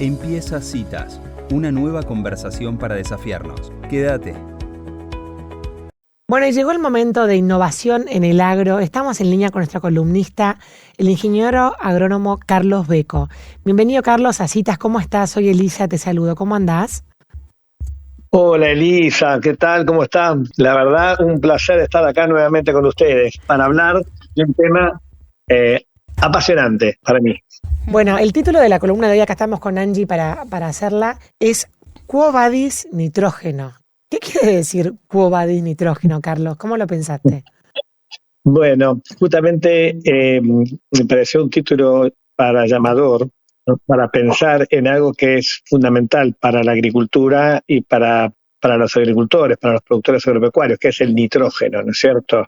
Empieza Citas, una nueva conversación para desafiarnos. Quédate. Bueno, y llegó el momento de innovación en el agro. Estamos en línea con nuestro columnista, el ingeniero agrónomo Carlos Beco. Bienvenido, Carlos, a Citas. ¿Cómo estás? Soy Elisa, te saludo. ¿Cómo andás? Hola Elisa, ¿qué tal? ¿Cómo están? La verdad, un placer estar acá nuevamente con ustedes para hablar de un tema apasionante para mí. Bueno, el título de la columna de hoy, acá estamos con Angie para hacerla, es Quo Vadis Nitrógeno. ¿Qué quiere decir Quo Vadis Nitrógeno, Carlos? ¿Cómo lo pensaste? Bueno, justamente me pareció un título para llamador, ¿no? Para pensar en algo que es fundamental para la agricultura y para los agricultores, para los productores agropecuarios, que es el nitrógeno, ¿no es cierto?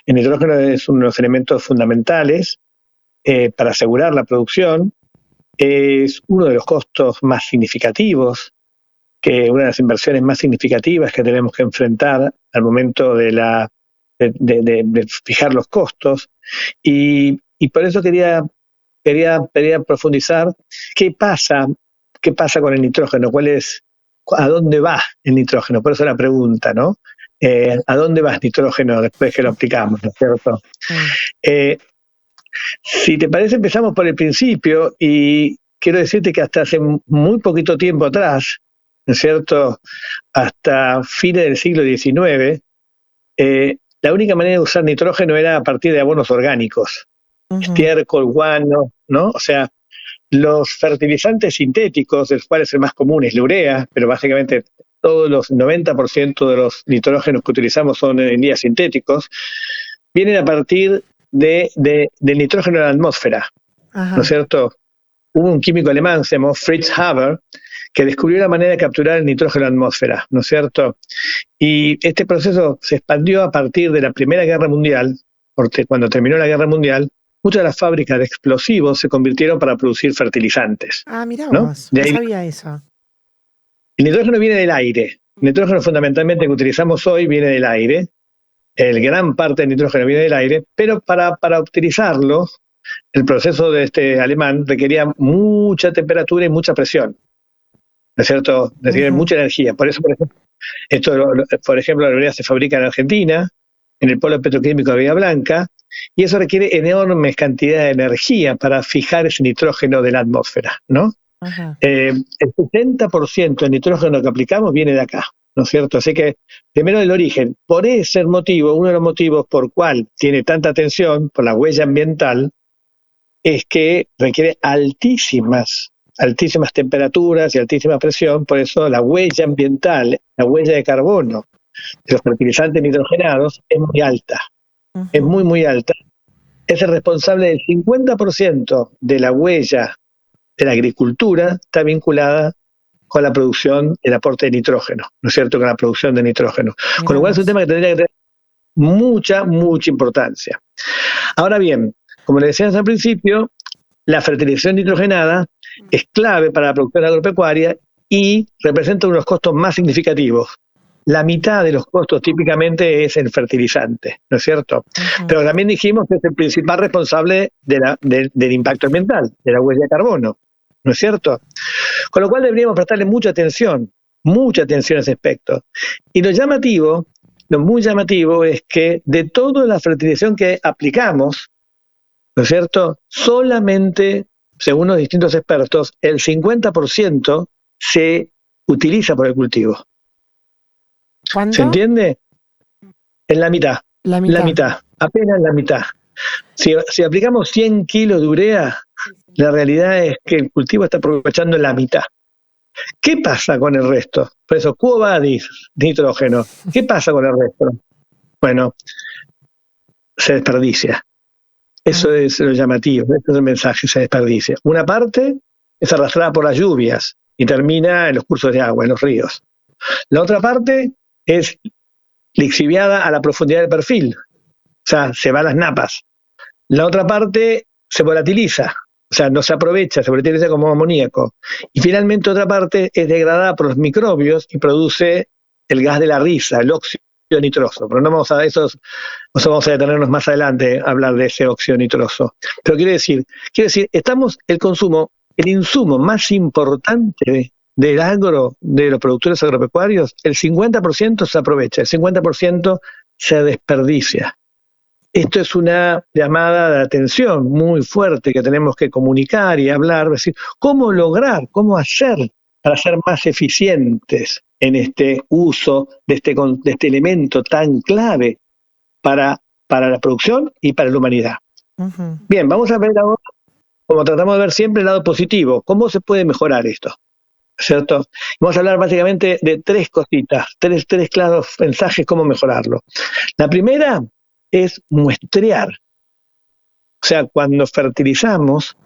El nitrógeno es uno de los elementos fundamentales para asegurar la producción, es uno de los costos más significativos, una de las inversiones más significativas que tenemos que enfrentar al momento de fijar los costos, y por eso quería profundizar qué pasa con el nitrógeno, a dónde va el nitrógeno, por eso la pregunta, ¿no? ¿A dónde va el nitrógeno después que lo aplicamos, ¿no es cierto? Si te parece, empezamos por el principio, y quiero decirte que hasta hace muy poquito tiempo atrás, ¿no es cierto?, hasta fines del siglo XIX, la única manera de usar nitrógeno era a partir de abonos orgánicos, estiércol, guano, ¿no? O sea, los fertilizantes sintéticos, de los cuales el más común es la urea, pero básicamente todos los 90% de los nitrógenos que utilizamos son en día sintéticos, vienen a partir del nitrógeno de la atmósfera, ¿no es cierto? Hubo un químico alemán, se llamó Fritz Haber, que descubrió la manera de capturar el nitrógeno en la atmósfera, ¿no es cierto? Y este proceso se expandió a partir de la Primera Guerra Mundial, porque cuando terminó la Guerra Mundial, muchas de las fábricas de explosivos se convirtieron para producir fertilizantes. Ah, mirá ¿no? vos, no sabía eso. El nitrógeno viene del aire. El nitrógeno fundamentalmente que utilizamos hoy viene del aire. Gran parte del nitrógeno viene del aire, pero para utilizarlo, el proceso de este alemán requería mucha temperatura y mucha presión, ¿no es cierto? Requiere mucha energía. Por ejemplo, la urea se fabrica en Argentina, en el polo petroquímico de Bahía Blanca, y eso requiere enormes cantidades de energía para fijar ese nitrógeno de la atmósfera, ¿no? El 70% del nitrógeno que aplicamos viene de acá, ¿no es cierto? Así que, primero el origen. Por ese motivo, uno de los motivos por cual tiene tanta atención, por la huella ambiental, es que requiere altísimas temperaturas y altísima presión. Por eso la huella ambiental, la huella de carbono de los fertilizantes nitrogenados es muy alta, es muy, muy alta. Es el responsable del 50% de la huella de la agricultura, está vinculada con la producción, el aporte de nitrógeno, ¿no es cierto?, con la producción de nitrógeno. Con lo cual es un tema que tendría que tener mucha importancia. Ahora bien, como le decíamos al principio, la fertilización nitrogenada es clave para la producción agropecuaria y representa uno de los costos más significativos. La mitad de los costos típicamente es el fertilizante, ¿no es cierto? Pero también dijimos que es el principal responsable del impacto ambiental, de la huella de carbono, ¿no es cierto? Con lo cual deberíamos prestarle mucha atención a ese aspecto. Y lo muy llamativo es que de toda la fertilización que aplicamos, ¿no es cierto?, solamente, según los distintos expertos, el 50% se utiliza por el cultivo. ¿Cuánto? ¿Se entiende? En la mitad. La mitad, apenas la mitad. Si aplicamos 100 kilos de urea, la realidad es que el cultivo está aprovechando la mitad. ¿Qué pasa con el resto? Por eso, Quo Vadis nitrógeno. ¿Qué pasa con el resto? Bueno, se desperdicia. Eso es lo llamativo, ese es el mensaje, se desperdicia. Una parte es arrastrada por las lluvias y termina en los cursos de agua, en los ríos. La otra parte es lixiviada a la profundidad del perfil, o sea, se va a las napas. La otra parte se volatiliza, o sea, no se aprovecha, se volatiliza como amoníaco. Y finalmente otra parte es degradada por los microbios y produce el gas de la risa, el óxido nitroso. Pero no vamos a vamos a detenernos más adelante a hablar de ese óxido nitroso. Pero quiero decir, el consumo el insumo más importante del agro, de los productores agropecuarios, el 50% se aprovecha, el 50% se desperdicia. Esto es una llamada de atención muy fuerte que tenemos que comunicar y hablar, decir, cómo lograr, cómo hacer para ser más eficientes en este uso de este elemento tan clave para la producción y para la humanidad. Uh-huh. Bien, vamos a ver ahora, como tratamos de ver siempre, el lado positivo, cómo se puede mejorar esto, ¿cierto? Vamos a hablar básicamente de tres cositas, tres claros mensajes cómo mejorarlo. La primera es muestrear. O sea, cuando fertilizamos,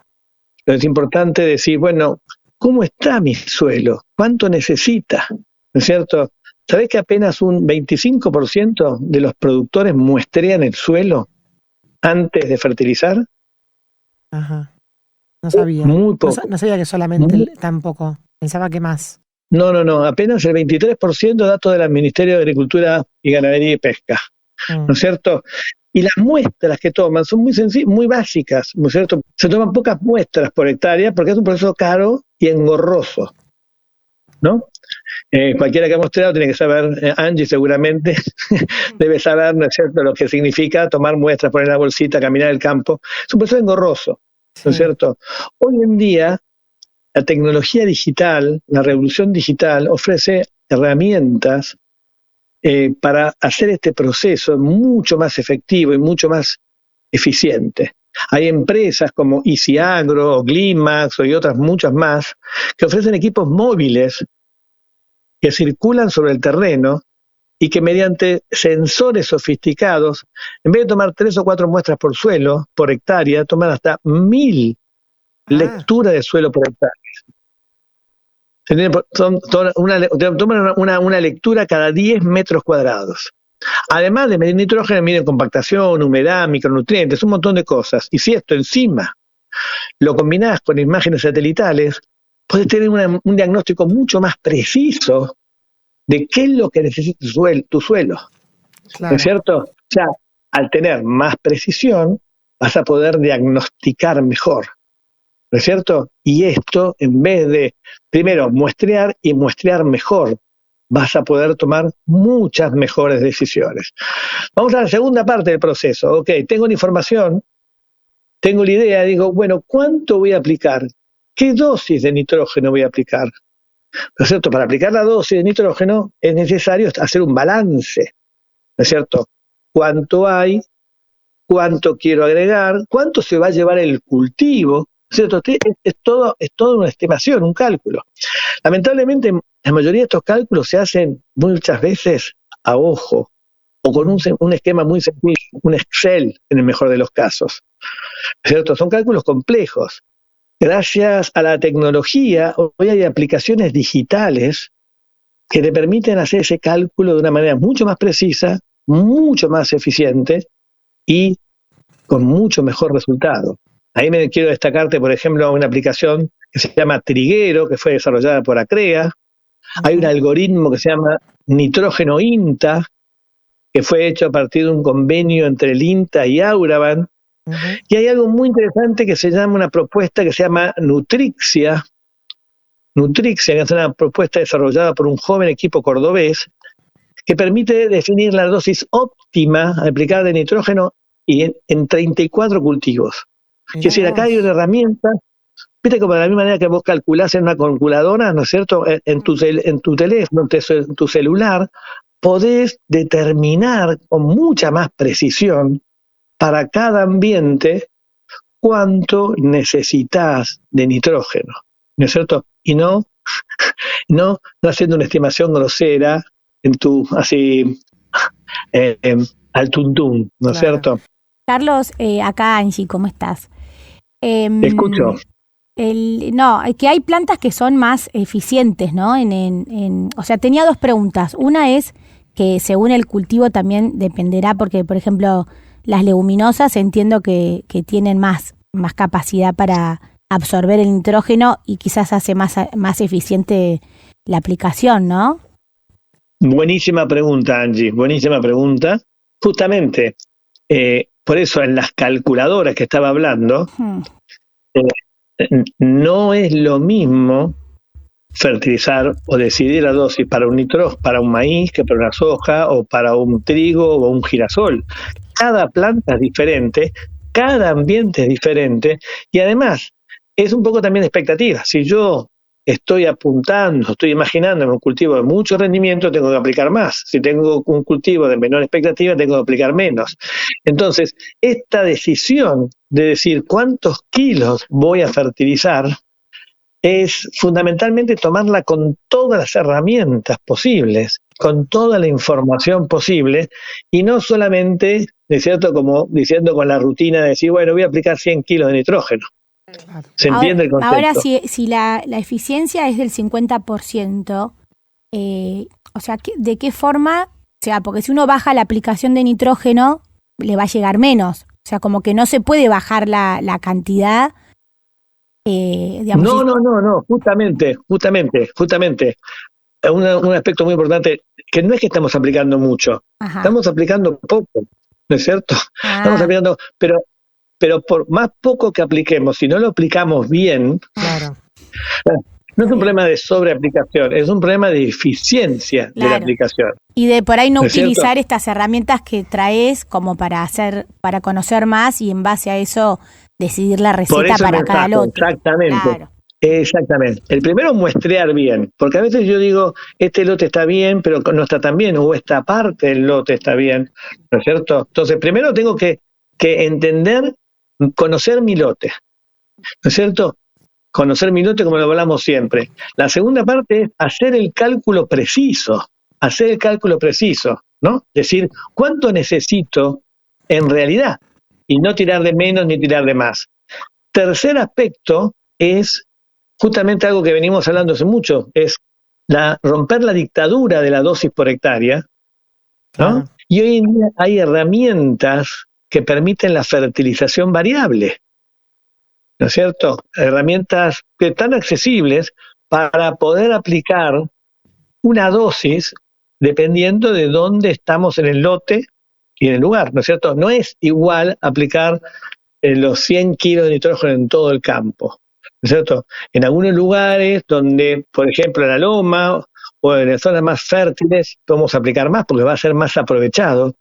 es importante decir, bueno, ¿cómo está mi suelo? ¿Cuánto necesita? ¿No es cierto? ¿Sabés que apenas un 25% de los productores muestrean el suelo antes de fertilizar? Ajá. No sabía. Muy poco. No sabía que solamente tampoco. Pensaba que más. No. Apenas el 23% datos del Ministerio de Agricultura y Ganadería y Pesca. ¿No es cierto? Y las muestras que toman son muy sencillas, muy básicas, ¿no es cierto? Se toman pocas muestras por hectárea porque es un proceso caro y engorroso, ¿no? Cualquiera que ha mostrado tiene que saber, Angie seguramente debe saber, ¿no es cierto?, lo que significa tomar muestras, poner la bolsita, caminar el campo. Es un proceso engorroso, ¿no es cierto? Hoy en día, la tecnología digital, la revolución digital ofrece herramientas para hacer este proceso mucho más efectivo y mucho más eficiente. Hay empresas como Easy Agro o Glimax y otras muchas más que ofrecen equipos móviles que circulan sobre el terreno y que mediante sensores sofisticados, en vez de tomar 3 o 4 muestras por suelo, por hectárea, toman hasta 1000 lecturas de suelo por hectárea. Toman una lectura cada 10 metros cuadrados. Además de medir nitrógeno, miden compactación, humedad, micronutrientes, un montón de cosas. Y si esto encima lo combinás con imágenes satelitales, puedes tener un diagnóstico mucho más preciso de qué es lo que necesita tu suelo. Claro. ¿No es cierto? O sea, al tener más precisión, vas a poder diagnosticar mejor. ¿No es cierto? Y esto, en vez de, primero, muestrear y muestrear mejor, vas a poder tomar muchas mejores decisiones. Vamos a la segunda parte del proceso. Ok, tengo la información, tengo la idea, digo, bueno, ¿cuánto voy a aplicar? ¿Qué dosis de nitrógeno voy a aplicar? ¿No es cierto? Para aplicar la dosis de nitrógeno es necesario hacer un balance. ¿No es cierto? ¿Cuánto hay? ¿Cuánto quiero agregar? ¿Cuánto se va a llevar el cultivo? ¿Cierto? Es todo una estimación, un cálculo. Lamentablemente, la mayoría de estos cálculos se hacen muchas veces a ojo o con un esquema muy sencillo, un Excel en el mejor de los casos. ¿Cierto? Son cálculos complejos. Gracias a la tecnología, hoy hay aplicaciones digitales que te permiten hacer ese cálculo de una manera mucho más precisa, mucho más eficiente y con mucho mejor resultado. Ahí me quiero destacarte, por ejemplo, una aplicación que se llama Triguero, que fue desarrollada por Acrea. Hay un algoritmo que se llama Nitrógeno INTA, que fue hecho a partir de un convenio entre el INTA y Auraban. Y hay algo muy interesante que se llama una propuesta que se llama Nutrixia. Nutrixia, que es una propuesta desarrollada por un joven equipo cordobés, que permite definir la dosis óptima a aplicar de nitrógeno en 34 cultivos. Es decir, acá hay una herramienta, viste, como de la misma manera que vos calculás en una calculadora, ¿no es cierto? En tu teléfono, en tu celular, podés determinar con mucha más precisión para cada ambiente cuánto necesitas de nitrógeno, ¿no es cierto? Y no haciendo una estimación grosera en tu, así, al tuntún, ¿no es cierto? Carlos, acá Angie, ¿cómo estás? Te escucho. Que hay plantas que son más eficientes, ¿no? O sea, tenía 2 preguntas. Una es que según el cultivo también dependerá, porque, por ejemplo, las leguminosas entiendo que tienen más capacidad para absorber el nitrógeno y quizás hace más eficiente la aplicación, ¿no? Buenísima pregunta, Angie, buenísima pregunta. Justamente, por eso en las calculadoras que estaba hablando, no es lo mismo fertilizar o decidir la dosis para un nitrógeno, para un maíz, que para una soja, o para un trigo o un girasol. Cada planta es diferente, cada ambiente es diferente, y además es un poco también de expectativa. Si yo estoy apuntando, estoy imaginando un cultivo de mucho rendimiento, tengo que aplicar más. Si tengo un cultivo de menor expectativa, tengo que aplicar menos. Entonces, esta decisión de decir cuántos kilos voy a fertilizar es fundamentalmente tomarla con todas las herramientas posibles, con toda la información posible, y no solamente, ¿no es cierto?, como diciendo con la rutina de decir, bueno, voy a aplicar 100 kilos de nitrógeno. ¿Se entiende el concepto? Ahora, si la eficiencia es del 50%, o sea, ¿de qué forma? O sea, porque si uno baja la aplicación de nitrógeno, le va a llegar menos. O sea, como que no se puede bajar la cantidad. Digamos, No, justamente. Un aspecto muy importante, que no es que estamos aplicando mucho, estamos aplicando poco, ¿no es cierto? Estamos aplicando, pero por más poco que apliquemos, si no lo aplicamos bien, claro, no es un problema de sobreaplicación, es un problema de eficiencia de la aplicación. Y de por ahí no utilizar cierto? Estas herramientas que traes como para conocer más, y en base a eso decidir la receta para cada lote. Exactamente. Claro. Exactamente. El primero es muestrear bien, porque a veces yo digo, este lote está bien, pero no está tan bien, o esta parte del lote está bien, ¿no es cierto? Entonces, primero tengo que entender, conocer mi lote, ¿no es cierto? Conocer mi lote como lo hablamos siempre. La segunda parte es hacer el cálculo preciso, ¿no? Decir, ¿cuánto necesito en realidad? Y no tirar de menos ni tirar de más. Tercer aspecto es justamente algo que venimos hablando hace mucho, es romper la dictadura de la dosis por hectárea, ¿no? Y hoy en día hay herramientas que permiten la fertilización variable, ¿no es cierto? Herramientas que están accesibles para poder aplicar una dosis dependiendo de dónde estamos en el lote y en el lugar, ¿no es cierto? No es igual aplicar los 100 kilos de nitrógeno en todo el campo, ¿no es cierto? En algunos lugares donde, por ejemplo, en la loma o en las zonas más fértiles, podemos aplicar más porque va a ser más aprovechado.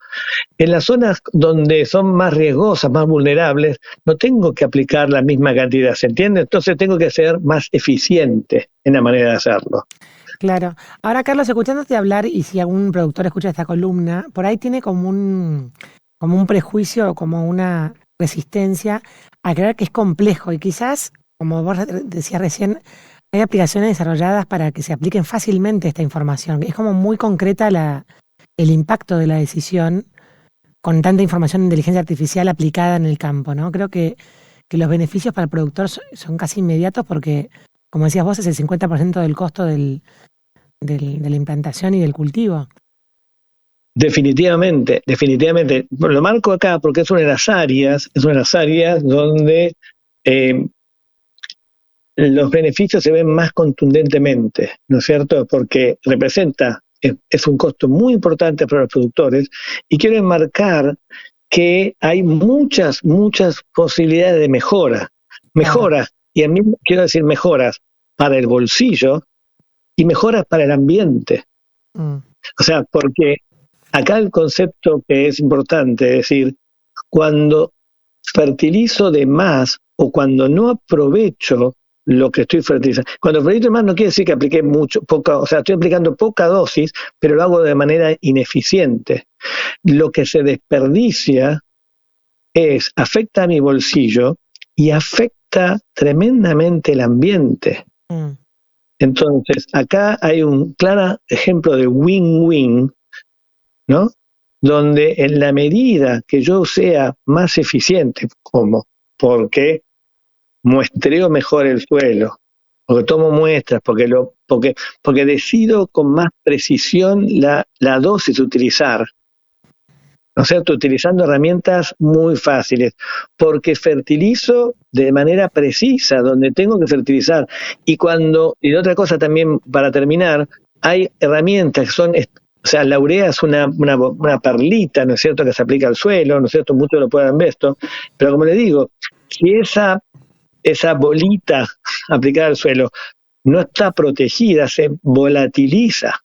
En las zonas donde son más riesgosas, más vulnerables, no tengo que aplicar la misma cantidad, ¿se entiende? Entonces tengo que ser más eficiente en la manera de hacerlo. Claro. Ahora, Carlos, escuchándote hablar, y si algún productor escucha esta columna, por ahí tiene como un prejuicio o como una resistencia a creer que es complejo, y quizás, como vos decías recién, hay aplicaciones desarrolladas para que se apliquen fácilmente esta información. Es como muy concreta el impacto de la decisión con tanta información de inteligencia artificial aplicada en el campo, ¿no? Creo que los beneficios para el productor son casi inmediatos porque, como decías vos, es el 50% del costo de la implantación y del cultivo. Definitivamente. Lo marco acá porque es una de las áreas donde los beneficios se ven más contundentemente, ¿no es cierto? Porque es un costo muy importante para los productores, y quiero enmarcar que hay muchas posibilidades de mejoras, y a mí quiero decir mejoras para el bolsillo y mejoras para el ambiente. O sea, porque acá el concepto que es importante es decir, cuando fertilizo de más o cuando no aprovecho lo que estoy fertilizando. Cuando fertilizo de más no quiere decir que apliqué estoy aplicando poca dosis, pero lo hago de manera ineficiente. Lo que se desperdicia afecta a mi bolsillo y afecta tremendamente el ambiente. Entonces, acá hay un claro ejemplo de win-win, ¿no? Donde en la medida que yo sea más eficiente, ¿cómo? Porque muestreo mejor el suelo, porque tomo muestras, porque decido con más precisión la dosis a utilizar, ¿no es cierto? Utilizando herramientas muy fáciles, porque fertilizo de manera precisa donde tengo que fertilizar. Y otra cosa también, para terminar, hay herramientas que son, o sea, la urea es una perlita, ¿no es cierto?, que se aplica al suelo, ¿no es cierto? Muchos lo pueden ver esto, pero como les digo, si esa esa bolita aplicada al suelo no está protegida, se volatiliza.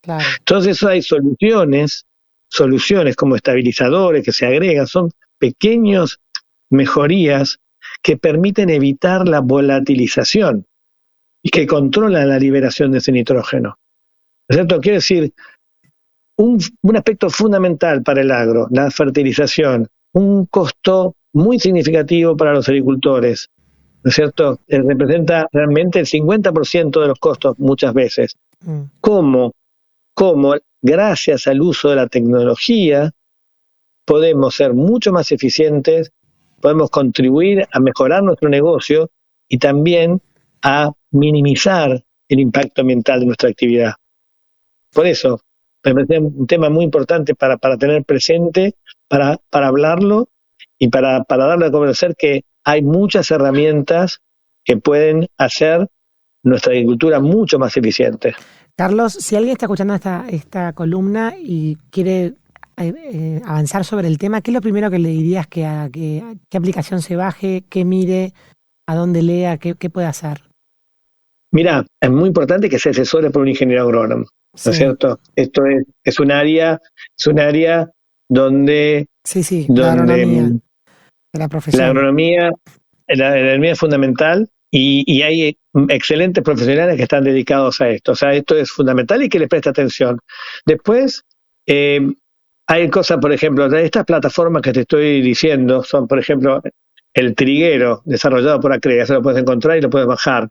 Claro. Entonces hay soluciones como estabilizadores que se agregan, son pequeñas mejorías que permiten evitar la volatilización y que controlan la liberación de ese nitrógeno. ¿No es cierto? Quiere decir, un aspecto fundamental para el agro, la fertilización, un costo muy significativo para los agricultores, ¿no es cierto? Representa realmente el 50% de los costos muchas veces. ¿Cómo, gracias al uso de la tecnología, podemos ser mucho más eficientes, podemos contribuir a mejorar nuestro negocio y también a minimizar el impacto ambiental de nuestra actividad? Por eso, me parece un tema muy importante para tener presente, para hablarlo y para darle a conocer que hay muchas herramientas que pueden hacer nuestra agricultura mucho más eficiente. Carlos, si alguien está escuchando esta columna y quiere avanzar sobre el tema, ¿qué es lo primero que le dirías qué aplicación se baje, qué mire, a dónde lea, qué puede hacer? Mira, es muy importante que se asesore por un ingeniero agrónomo, ¿no es cierto? Esto es un área donde... Sí, la agronomía, la profesión. La agronomía es fundamental y hay excelentes profesionales que están dedicados a esto. O sea, esto es fundamental y que les preste atención. Después, hay cosas, por ejemplo, estas plataformas que te estoy diciendo son, por ejemplo, el triguero desarrollado por Acrea, se lo puedes encontrar y lo puedes bajar.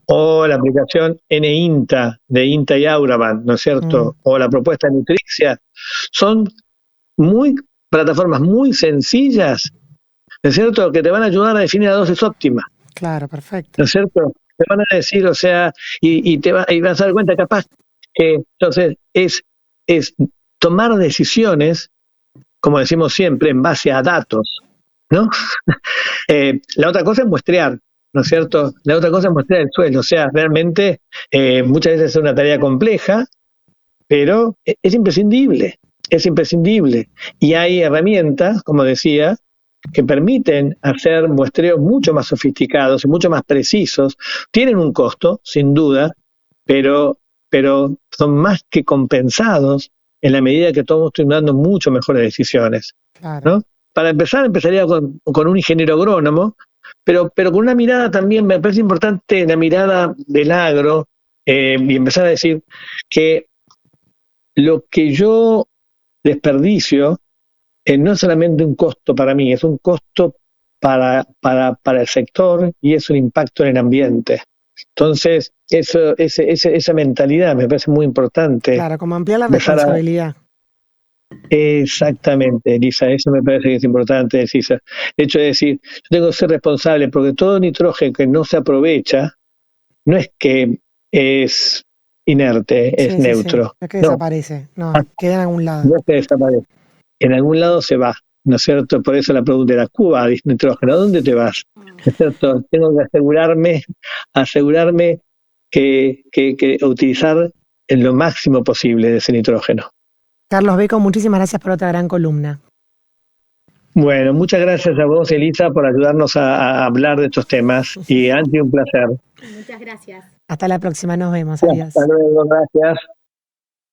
O la aplicación NINTA de INTA y Auraban, ¿no es cierto? O la propuesta Nutrixia. Son plataformas muy sencillas, ¿no es cierto?, que te van a ayudar a definir la dosis óptima. Claro, perfecto. ¿No es cierto? Te van a decir, o sea, y vas a dar cuenta capaz que entonces es tomar decisiones, como decimos siempre, en base a datos, ¿no? La otra cosa es muestrear, ¿no es cierto? La otra cosa es muestrear el suelo. O sea, realmente muchas veces es una tarea compleja, pero es imprescindible. Y hay herramientas, como decía, que permiten hacer muestreos mucho más sofisticados y mucho más precisos. Tienen un costo, sin duda, pero son más que compensados en la medida que todos estamos tomando mucho mejores decisiones. Claro. ¿No? Para empezar, empezaría con un ingeniero agrónomo, pero con una mirada también, me parece importante la mirada del agro, y empezar a decir que lo que yo desperdicio no es solamente un costo para mí, es un costo para el sector y es un impacto en el ambiente. Entonces, esa mentalidad me parece muy importante. Claro, como ampliar la responsabilidad. Exactamente, Elisa, eso me parece que es importante, Elisa. El hecho de decir, yo tengo que ser responsable porque todo nitrógeno que no se aprovecha no es que es inerte, es neutro. Sí. No es que desaparece, queda en algún lado. No es que desaparece, en algún lado se va, ¿no es cierto? Por eso la pregunta era, Cuba, nitrógeno, ¿a dónde te vas? ¿No es cierto? Tengo que asegurarme que utilizar en lo máximo posible de ese nitrógeno. Carlos Becco, muchísimas gracias por otra gran columna. Bueno, muchas gracias a vos, Elisa, por ayudarnos a hablar de estos temas. Y Angie, un placer. Muchas gracias. Hasta la próxima, nos vemos. Adiós. Hasta luego, gracias.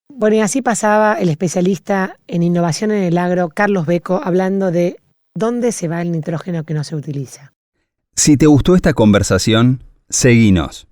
Bueno, y así pasaba el especialista en innovación en el agro, Carlos Becco, hablando de dónde se va el nitrógeno que no se utiliza. Si te gustó esta conversación, seguinos.